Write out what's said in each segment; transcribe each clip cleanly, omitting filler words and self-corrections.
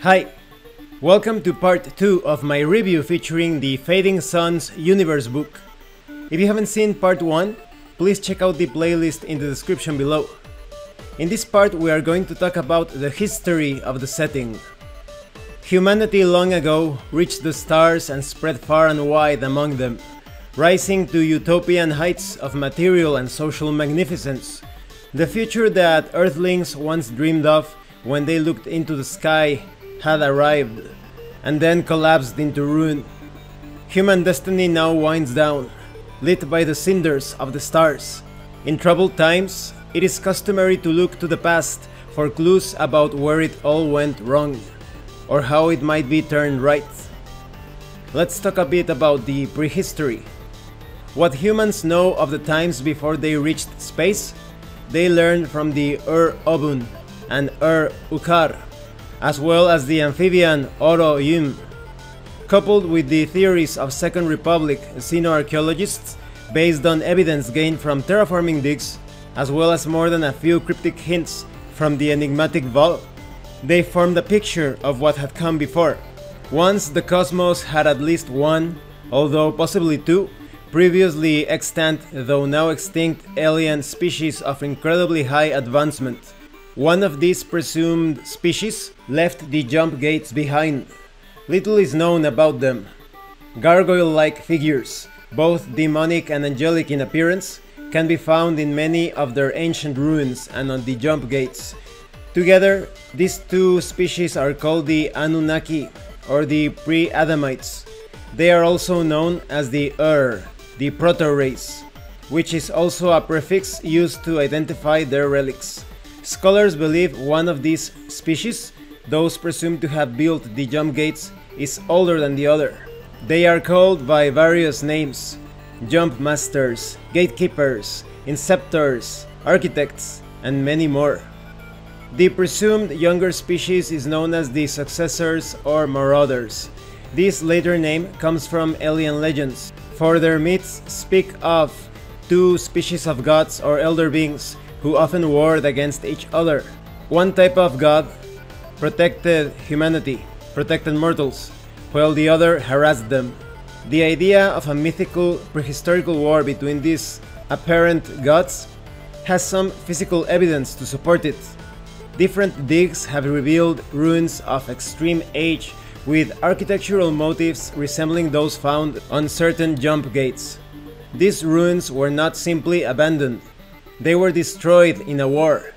Hi, welcome to part 2 of my review featuring the Fading Suns Universe book. If you haven't seen part 1, please check out the playlist in the description below. In this part we are going to talk about the history of the setting. Humanity long ago reached the stars and spread far and wide among them, rising to utopian heights of material and social magnificence. The future that Earthlings once dreamed of when they looked into the sky had arrived, and then collapsed into ruin. Human destiny now winds down, lit by the cinders of the stars. In troubled times, it is customary to look to the past for clues about where it all went wrong, or how it might be turned right. Let's talk a bit about the prehistory. What humans know of the times before they reached space, they learned from the Ur-Obun and Ur-Ukar, as well as the amphibian Oro-Yum. Coupled with the theories of Second Republic xenoarchaeologists based on evidence gained from terraforming digs, as well as more than a few cryptic hints from the enigmatic Vol, they formed a picture of what had come before. Once the cosmos had at least one, although possibly two, previously extant though now extinct alien species of incredibly high advancement. One of these presumed species left the jump gates behind. Little is known about them. Gargoyle-like figures, both demonic and angelic in appearance, can be found in many of their ancient ruins and on the jump gates. Together, these two species are called the Anunnaki, or the Pre-Adamites. They are also known as the the proto-race, which is also a prefix used to identify their relics. Scholars believe one of these species, those presumed to have built the jump gates, is older than the other. They are called by various names: jump masters, gatekeepers, inceptors, architects, and many more. The presumed younger species is known as the successors or marauders. This later name comes from alien legends, for their myths speak of two species of gods or elder beings who often warred against each other. One type of god protected humanity, protected mortals, while the other harassed them. The idea of a mythical prehistorical war between these apparent gods has some physical evidence to support it. Different digs have revealed ruins of extreme age with architectural motifs resembling those found on certain jump gates. These ruins were not simply abandoned. They were destroyed in a war.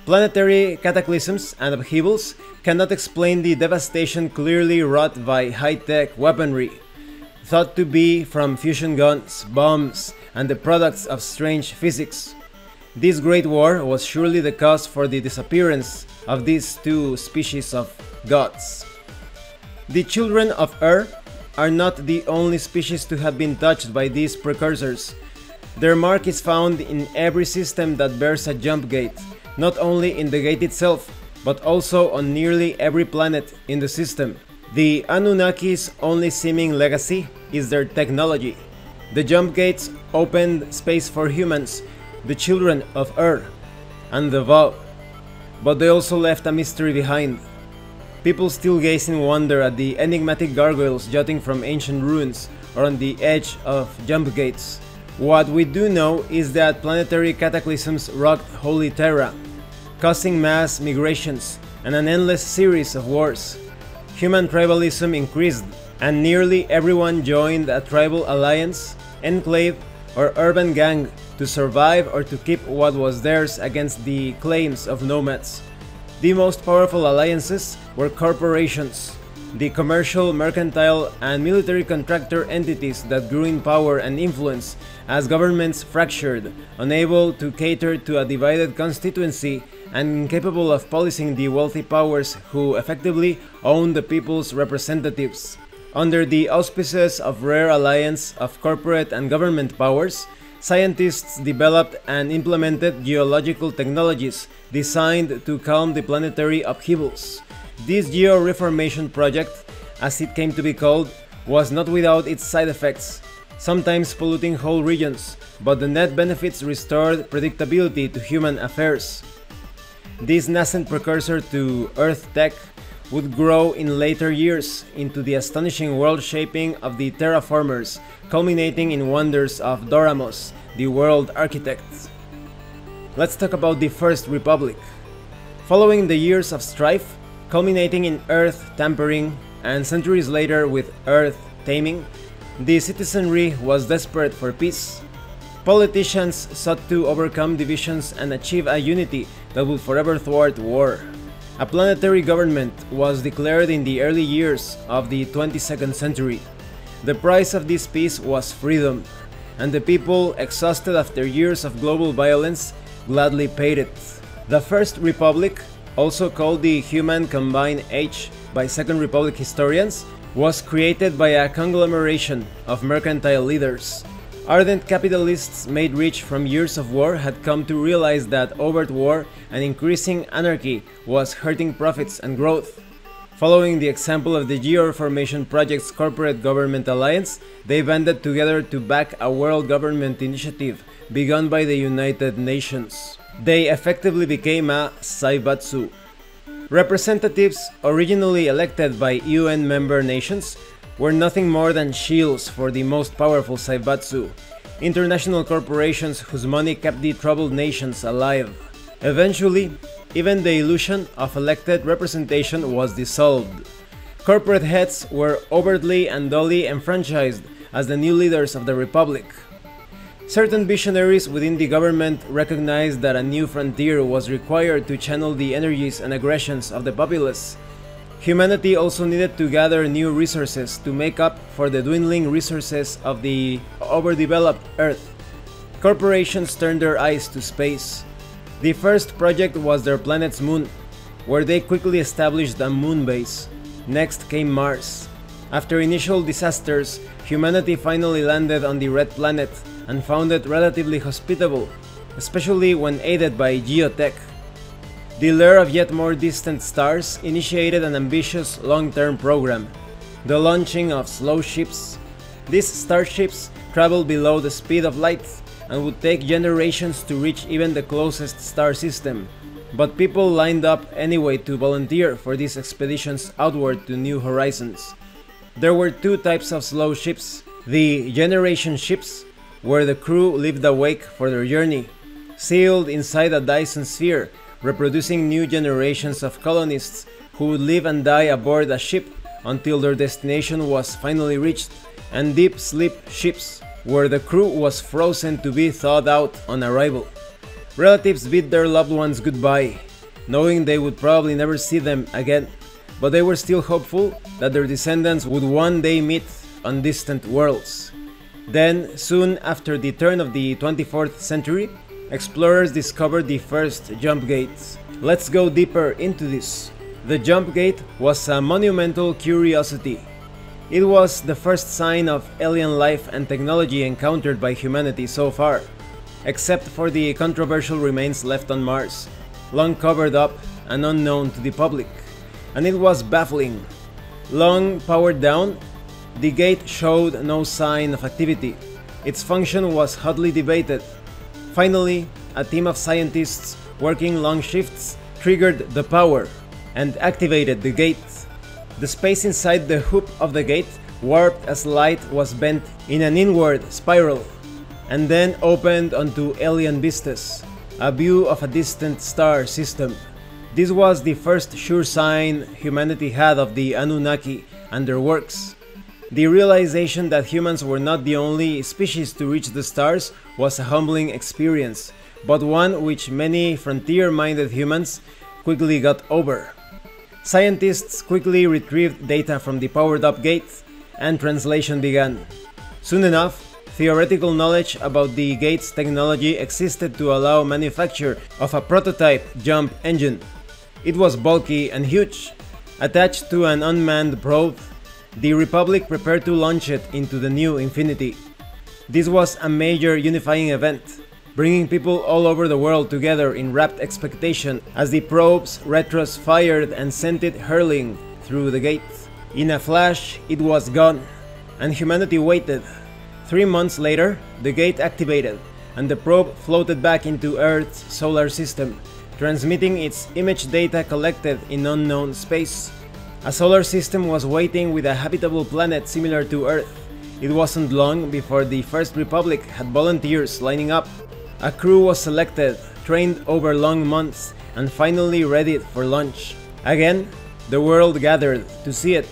Planetary cataclysms and upheavals cannot explain the devastation clearly wrought by high-tech weaponry, thought to be from fusion guns, bombs, and the products of strange physics. This great war was surely the cause for the disappearance of these two species of gods. The children of Ur are not the only species to have been touched by these precursors. Their mark is found in every system that bears a jump gate, not only in the gate itself, but also on nearly every planet in the system. The Anunnaki's only seeming legacy is their technology. The jump gates opened space for humans, the children of Ur, and the Vow, but they also left a mystery behind. People still gaze in wonder at the enigmatic gargoyles jutting from ancient ruins or on the edge of jump gates. What we do know is that planetary cataclysms rocked Holy Terra, causing mass migrations and an endless series of wars. Human tribalism increased, and nearly everyone joined a tribal alliance, enclave, or urban gang to survive or to keep what was theirs against the claims of nomads. The most powerful alliances were corporations, the commercial, mercantile, and military contractor entities that grew in power and influence as governments fractured, unable to cater to a divided constituency and incapable of policing the wealthy powers who effectively owned the people's representatives. Under the auspices of rare alliance of corporate and government powers, scientists developed and implemented geological technologies designed to calm the planetary upheavals. This geo-reformation project, as it came to be called, was not without its side effects, sometimes polluting whole regions, but the net benefits restored predictability to human affairs. This nascent precursor to Earth tech would grow in later years into the astonishing world-shaping of the terraformers, culminating in wonders of Doramos, the world architect. Let's talk about the First Republic. Following the years of strife, culminating in Earth tampering, and centuries later with Earth taming, the citizenry was desperate for peace. Politicians sought to overcome divisions and achieve a unity that would forever thwart war. A planetary government was declared in the early years of the 22nd century. The price of this peace was freedom, and the people, exhausted after years of global violence, gladly paid it. The First Republic, also called the Human Combined Age by Second Republic historians, was created by a conglomeration of mercantile leaders. Ardent capitalists made rich from years of war had come to realize that overt war and increasing anarchy was hurting profits and growth. Following the example of the Geoformation Project's corporate government alliance, they banded together to back a world government initiative begun by the United Nations. They effectively became a Zaibatsu. Representatives, originally elected by UN member nations, were nothing more than shields for the most powerful Zaibatsu, international corporations whose money kept the troubled nations alive. Eventually, even the illusion of elected representation was dissolved. Corporate heads were overtly and dully enfranchised as the new leaders of the Republic. Certain visionaries within the government recognized that a new frontier was required to channel the energies and aggressions of the populace. Humanity also needed to gather new resources to make up for the dwindling resources of the overdeveloped Earth. Corporations turned their eyes to space. The first project was their planet's moon, where they quickly established a moon base. Next came Mars. After initial disasters, humanity finally landed on the Red Planet and found it relatively hospitable, especially when aided by geotech. The lure of yet more distant stars initiated an ambitious long-term program, the launching of slow ships. These starships traveled below the speed of light and would take generations to reach even the closest star system, but people lined up anyway to volunteer for these expeditions outward to new horizons. There were two types of slow ships: the generation ships, where the crew lived awake for their journey, sealed inside a Dyson sphere, reproducing new generations of colonists who would live and die aboard a ship until their destination was finally reached, and deep sleep ships, where the crew was frozen to be thawed out on arrival. Relatives bid their loved ones goodbye, knowing they would probably never see them again, but they were still hopeful that their descendants would one day meet on distant worlds. Then, soon after the turn of the 24th century, explorers discovered the first jump gates. Let's go deeper into this. The jump gate was a monumental curiosity. It was the first sign of alien life and technology encountered by humanity so far, except for the controversial remains left on Mars, long covered up and unknown to the public. And it was baffling. Long powered down, the gate showed no sign of activity. Its function was hotly debated. Finally, a team of scientists working long shifts triggered the power and activated the gate. The space inside the hoop of the gate warped as light was bent in an inward spiral, and then opened onto alien vistas, a view of a distant star system. This was the first sure sign humanity had of the Anunnaki and their works. The realization that humans were not the only species to reach the stars was a humbling experience, but one which many frontier-minded humans quickly got over. Scientists quickly retrieved data from the powered-up gate, and translation began. Soon enough, theoretical knowledge about the gate's technology existed to allow manufacture of a prototype jump engine. It was bulky and huge. Attached to an unmanned probe, the Republic prepared to launch it into the new infinity. This was a major unifying event, bringing people all over the world together in rapt expectation as the probe's retros fired and sent it hurling through the gate. In a flash, it was gone, and humanity waited. 3 months later, the gate activated, and the probe floated back into Earth's solar system, transmitting its image data collected in unknown space. A solar system was waiting with a habitable planet similar to Earth. It wasn't long before the First Republic had volunteers lining up. A crew was selected, trained over long months, and finally readied for launch. Again, the world gathered to see it.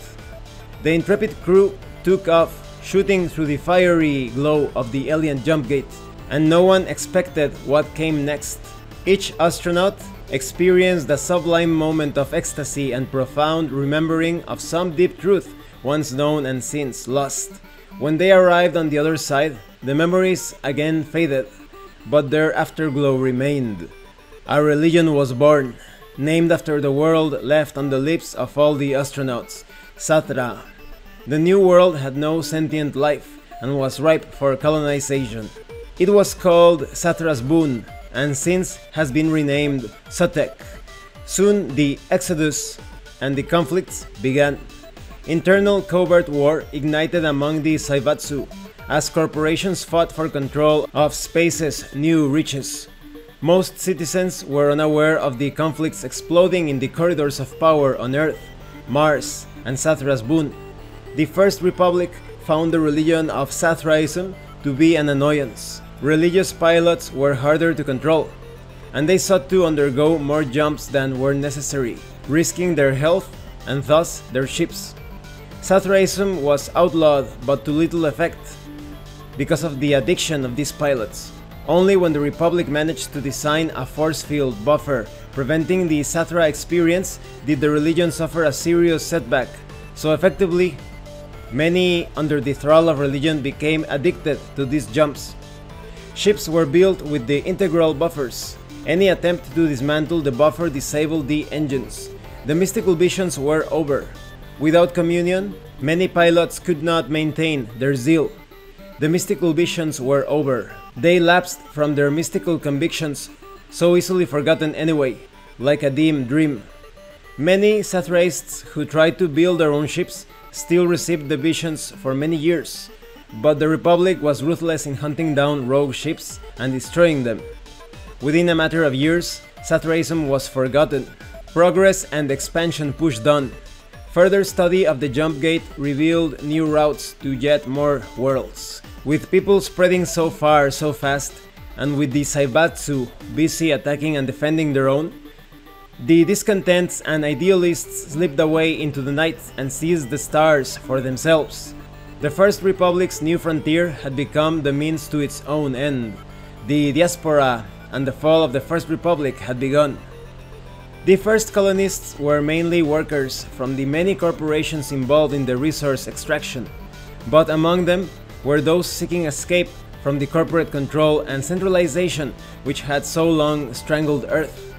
The intrepid crew took off, shooting through the fiery glow of the alien jump gate, and no one expected what came next. Each astronaut experienced a sublime moment of ecstasy and profound remembering of some deep truth once known and since lost. When they arrived on the other side, the memories again faded, but their afterglow remained. A religion was born, named after the world left on the lips of all the astronauts, Satra. The new world had no sentient life and was ripe for colonization. It was called Satra's Boon, and since has been renamed Sutek. Soon the exodus and the conflicts began. Internal covert war ignited among the Saibatsu as corporations fought for control of space's new riches. Most citizens were unaware of the conflicts exploding in the corridors of power on Earth, Mars, and Satra's Boon. The First Republic found the religion of Sathraism to be an annoyance. Religious pilots were harder to control, and they sought to undergo more jumps than were necessary, risking their health and thus their ships. Sathraism was outlawed, but to little effect because of the addiction of these pilots. Only when the Republic managed to design a force field buffer preventing the Sathra experience did the religion suffer a serious setback. So effectively, many under the thrall of religion became addicted to these jumps. Ships were built with the integral buffers. Any attempt to dismantle the buffer disabled the engines. The mystical visions were over. Without communion, many pilots could not maintain their zeal. The mystical visions were over. They lapsed from their mystical convictions, so easily forgotten anyway, like a dim dream. Many Sathraists who tried to build their own ships still received the visions for many years, but the Republic was ruthless in hunting down rogue ships and destroying them. Within a matter of years, Sathraism was forgotten. Progress and expansion pushed on. Further study of the jump gate revealed new routes to yet more worlds. With people spreading so far so fast, and with the Saibatsu busy attacking and defending their own, the discontents and idealists slipped away into the night and seized the stars for themselves. The First Republic's new frontier had become the means to its own end. The diaspora and the fall of the First Republic had begun. The first colonists were mainly workers from the many corporations involved in the resource extraction, but among them were those seeking escape from the corporate control and centralization which had so long strangled Earth.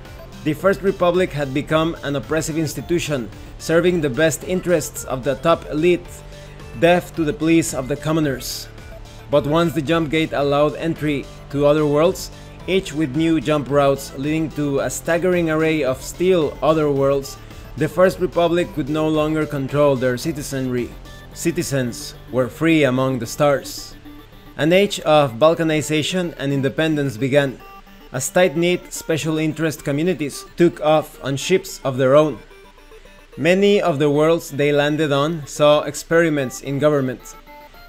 The First Republic had become an oppressive institution, serving the best interests of the top elite, deaf to the pleas of the commoners. But once the jump gate allowed entry to other worlds, each with new jump routes leading to a staggering array of still other worlds, the First Republic could no longer control their citizenry. Citizens were free among the stars. An age of balkanization and independence began, as tight-knit special interest communities took off on ships of their own. Many of the worlds they landed on saw experiments in government.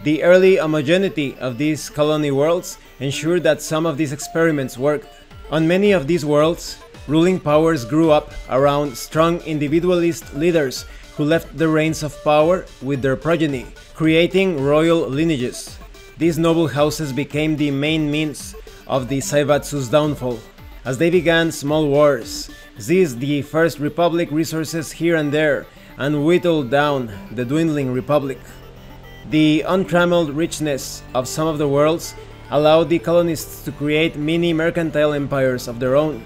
The early homogeneity of these colony worlds ensured that some of these experiments worked. On many of these worlds, ruling powers grew up around strong individualist leaders who left the reins of power with their progeny, creating royal lineages. These noble houses became the main means of the Saibatsu's downfall, as they began small wars, seized the First Republic resources here and there, and whittled down the dwindling Republic. The untrammeled richness of some of the worlds allowed the colonists to create mini mercantile empires of their own,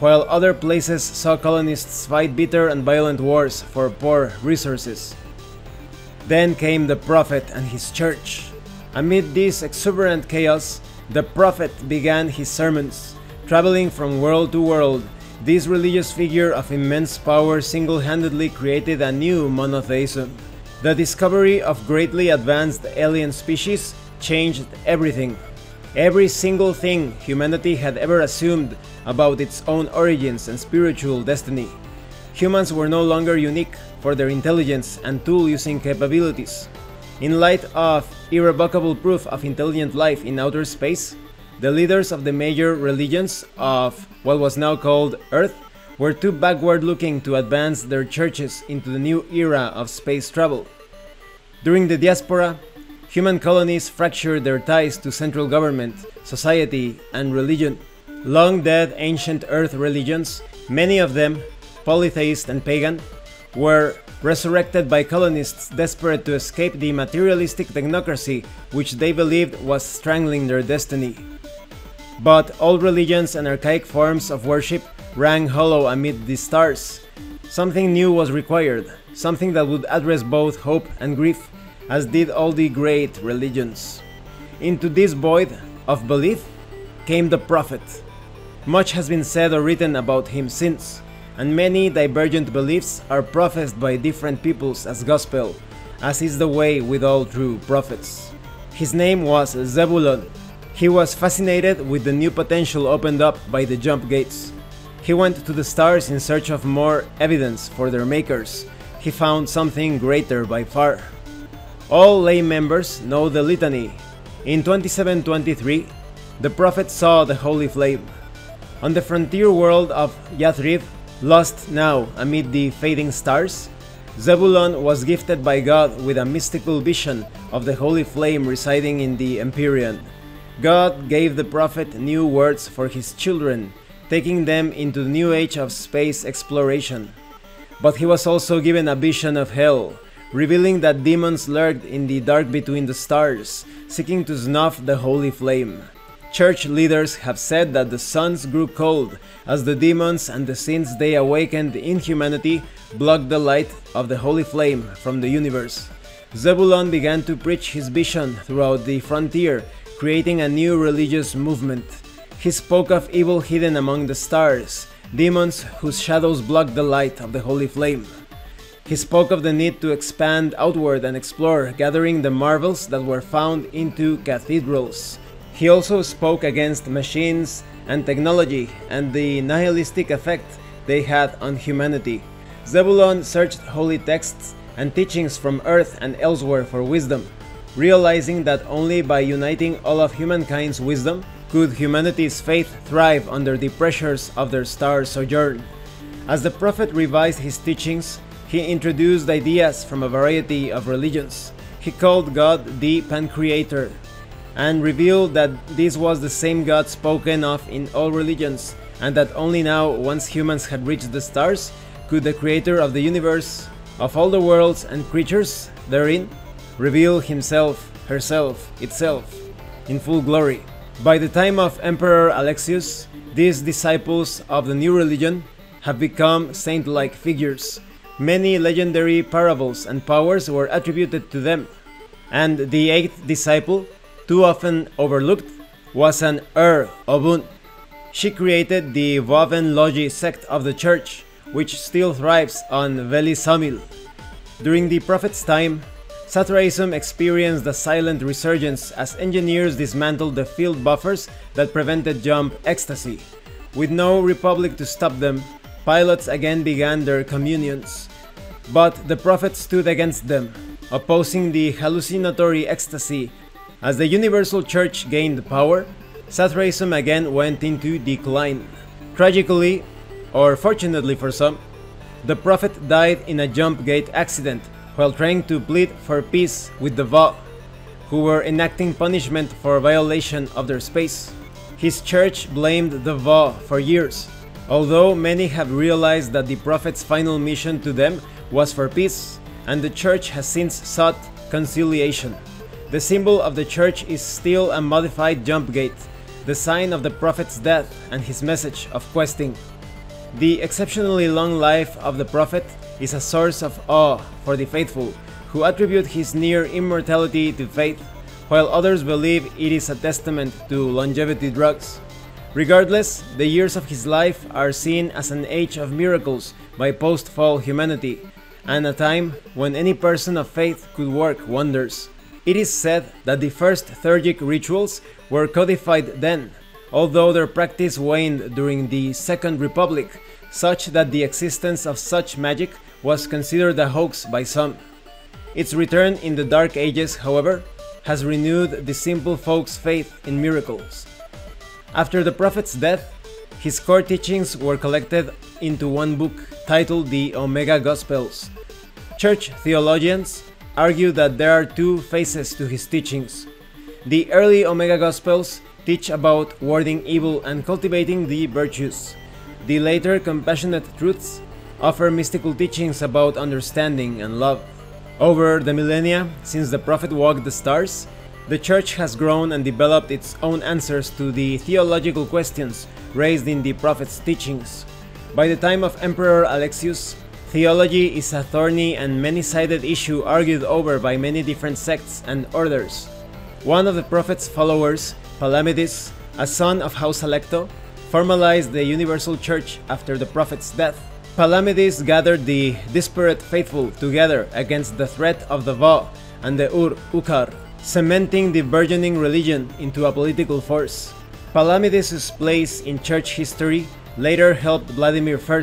while other places saw colonists fight bitter and violent wars for poor resources. Then came the Prophet and his church. Amid this exuberant chaos, the Prophet began his sermons. Traveling from world to world, this religious figure of immense power single-handedly created a new monotheism. The discovery of greatly advanced alien species changed everything. Every single thing humanity had ever assumed about its own origins and spiritual destiny. Humans were no longer unique, for their intelligence and tool-using capabilities. In light of irrevocable proof of intelligent life in outer space, the leaders of the major religions of what was now called Earth were too backward-looking to advance their churches into the new era of space travel. During the diaspora, human colonies fractured their ties to central government, society, and religion. Long-dead ancient Earth religions, many of them polytheist and pagan, were resurrected by colonists desperate to escape the materialistic technocracy which they believed was strangling their destiny. But old religions and archaic forms of worship rang hollow amid the stars. Something new was required, something that would address both hope and grief, as did all the great religions. Into this void of belief came the prophet. Much has been said or written about him since, and many divergent beliefs are professed by different peoples as gospel, as is the way with all true prophets. His name was Zebulon. He was fascinated with the new potential opened up by the jump gates. He went to the stars in search of more evidence for their makers. He found something greater by far. All lay members know the litany. In 2723, the prophet saw the holy flame. On the frontier world of Yathrib, lost now amid the fading stars, Zebulon was gifted by God with a mystical vision of the holy flame residing in the Empyrean. God gave the prophet new words for his children, taking them into the new age of space exploration. But he was also given a vision of hell, revealing that demons lurked in the dark between the stars, seeking to snuff the holy flame. Church leaders have said that the suns grew cold as the demons and the sins they awakened in humanity blocked the light of the holy flame from the universe. Zebulon began to preach his vision throughout the frontier, creating a new religious movement. He spoke of evil hidden among the stars, demons whose shadows blocked the light of the holy flame. He spoke of the need to expand outward and explore, gathering the marvels that were found into cathedrals. He also spoke against machines and technology and the nihilistic effect they had on humanity. Zebulon searched holy texts and teachings from Earth and elsewhere for wisdom, realizing that only by uniting all of humankind's wisdom could humanity's faith thrive under the pressures of their star sojourn. As the prophet revised his teachings, he introduced ideas from a variety of religions. He called God the Pancreator, and revealed that this was the same God spoken of in all religions, and that only now, once humans had reached the stars, could the creator of the universe, of all the worlds and creatures therein, reveal himself, herself, itself, in full glory. By the time of Emperor Alexius, these disciples of the new religion have become saint-like figures. Many legendary parables and powers were attributed to them, and the eighth disciple, too often overlooked, was an Obun. She created the Woven Logi sect of the church, which still thrives on Veli Samil. During the prophet's time, Satraism experienced a silent resurgence as engineers dismantled the field buffers that prevented jump ecstasy. With no republic to stop them, pilots again began their communions. But the prophet stood against them, opposing the hallucinatory ecstasy. As the universal church gained power, Satraism again went into decline. Tragically, or fortunately for some, the prophet died in a jump gate accident while trying to plead for peace with the Va, who were enacting punishment for violation of their space. His church blamed the Va for years, although many have realized that the prophet's final mission to them was for peace, and the church has since sought conciliation. The symbol of the church is still a modified jump gate, the sign of the prophet's death and his message of questing. The exceptionally long life of the prophet is a source of awe for the faithful, who attribute his near immortality to faith, while others believe it is a testament to longevity drugs. Regardless, the years of his life are seen as an age of miracles by post-fall humanity, and a time when any person of faith could work wonders. It is said that the first theurgic rituals were codified then, although their practice waned during the Second Republic, such that the existence of such magic was considered a hoax by some. Its return in the Dark Ages, however, has renewed the simple folks' faith in miracles. After the prophet's death, his core teachings were collected into one book titled the Omega Gospels. Church theologians argue that there are two phases to his teachings. The early Omega Gospels teach about warding evil and cultivating the virtues. The later Compassionate Truths offer mystical teachings about understanding and love. Over the millennia, since the prophet walked the stars, the church has grown and developed its own answers to the theological questions raised in the prophet's teachings. By the time of Emperor Alexius, theology is a thorny and many-sided issue argued over by many different sects and orders. One of the prophet's followers, Palamedes, a son of House Alecto, formalized the universal church after the prophet's death. Palamedes gathered the disparate faithful together against the threat of the Va and the Ur-Ukhar, cementing the burgeoning religion into a political force. Palamedes' place in church history later helped Vladimir I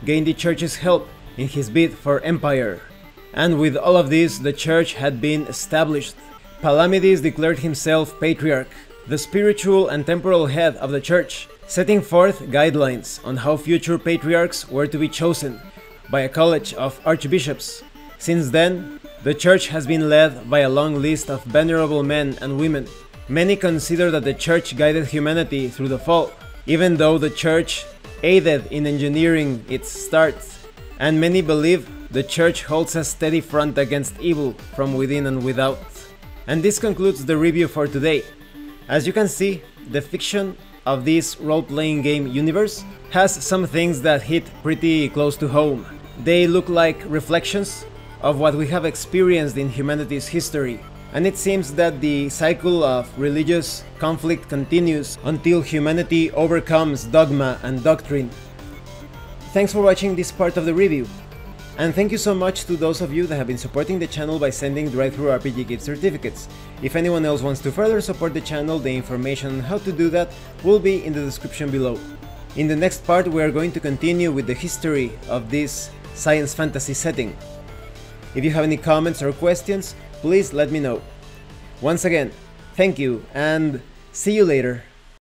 gain the church's help in his bid for empire. And with all of this, the church had been established. Palamedes declared himself patriarch, the spiritual and temporal head of the church, setting forth guidelines on how future patriarchs were to be chosen by a college of archbishops. Since then, the church has been led by a long list of venerable men and women. Many consider that the church guided humanity through the fall, even though the church aided in engineering its start, and many believe the church holds a steady front against evil from within and without. And this concludes the review for today. As you can see, the fiction of this role-playing game universe has some things that hit pretty close to home. They look like reflections of what we have experienced in humanity's history, and it seems that the cycle of religious conflict continues until humanity overcomes dogma and doctrine. Thanks for watching this part of the review, and thank you so much to those of you that have been supporting the channel by sending drive-thru RPG gift certificates. If anyone else wants to further support the channel, the information on how to do that will be in the description below. In the next part, we are going to continue with the history of this science fantasy setting. If you have any comments or questions, please let me know. Once again, thank you and see you later.